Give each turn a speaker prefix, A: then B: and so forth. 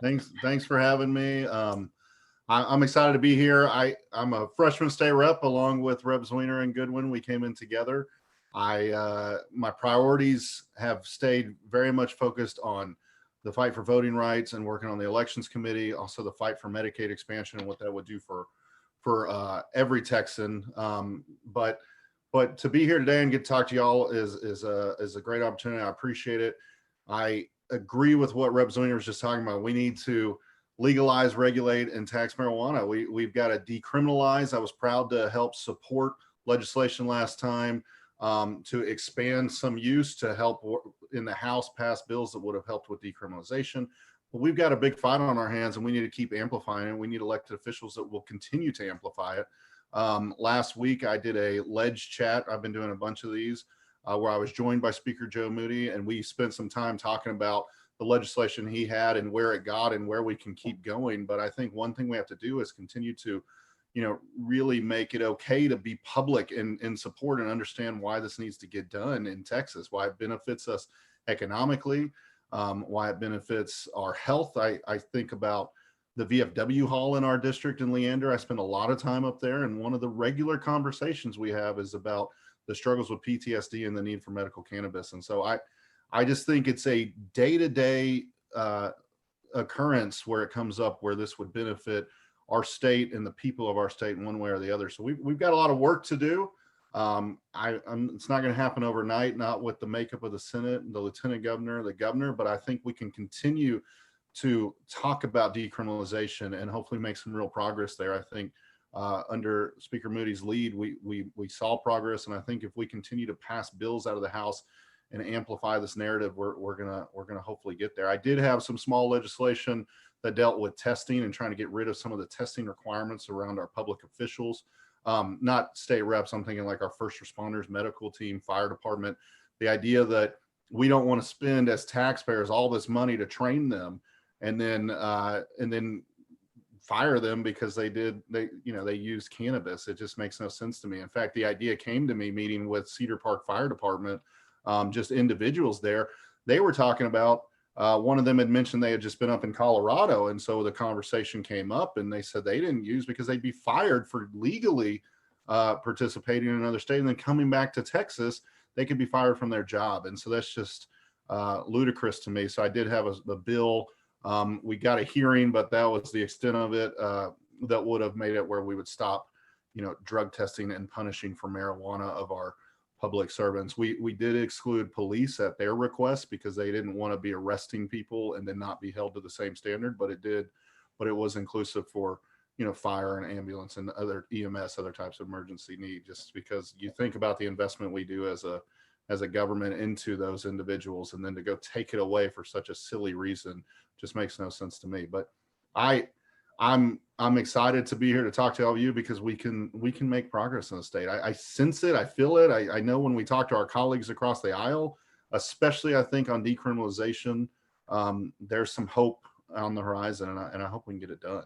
A: Thanks for having me. I'm excited to be here. I'm a freshman state rep along with Reps Weiner and Goodwin. We came in together. My priorities have stayed very much focused on the fight for voting rights and working on the elections committee, also the fight for Medicaid expansion and what that would do for every Texan. But to be here today and get to talk to y'all is a great opportunity. I appreciate it. I agree with what Rep. Zoiner was just talking about. We need to legalize, regulate, and tax marijuana. We've got to decriminalize. I was proud to help support legislation last time to expand some use to help in the House pass bills that would have helped with decriminalization. But we've got a big fight on our hands, and we need to keep amplifying it. We need elected officials that will continue to amplify it. Last week, I did a ledge chat. I've been doing a bunch of these where I was joined by Speaker Joe Moody, and we spent some time talking about the legislation he had and where it got and where we can keep going. But I think one thing we have to do is continue to, really make it okay to be public in support and understand why this needs to get done in Texas, why it benefits us economically, why it benefits our health. I think about the VFW hall in our district in Leander. I spend a lot of time up there, and one of the regular conversations we have is about the struggles with PTSD and the need for medical cannabis. And so I just think it's a day-to-day occurrence where it comes up where this would benefit our state and the people of our state in one way or the other. So we've got a lot of work to do. It's not going to happen overnight, not with the makeup of the Senate, the lieutenant governor, the governor, but I think we can continue to talk about decriminalization and hopefully make some real progress there. I think under Speaker Moody's lead, we saw progress, and I think if we continue to pass bills out of the House and amplify this narrative, we're gonna hopefully get there. I did have some small legislation that dealt with testing and trying to get rid of some of the testing requirements around our public officials, not state reps. I'm thinking like our first responders, medical team, fire department. The idea that we don't want to spend as taxpayers all this money to train them and then fire them because they used cannabis. It just makes no sense to me. In fact, the idea came to me meeting with Cedar Park Fire Department, just individuals there. They were talking about, one of them had mentioned they had just been up in Colorado. And so the conversation came up and they said they didn't use because they'd be fired for legally participating in another state. And then coming back to Texas, they could be fired from their job. And so that's just ludicrous to me. So I did have a bill. We got a hearing, but that was the extent of it. That would have made it where we would stop, drug testing and punishing for marijuana of our public servants. We did exclude police at their request because they didn't want to be arresting people and then not be held to the same standard, but it was inclusive for, fire and ambulance and other EMS, other types of emergency need, just because you think about the investment we do as a government into those individuals, and then to go take it away for such a silly reason just makes no sense to me. But I'm excited to be here to talk to all of you because we can make progress in the state. I sense it. I feel it. I know when we talk to our colleagues across the aisle, especially I think on decriminalization, there's some hope on the horizon, and I hope we can get it done.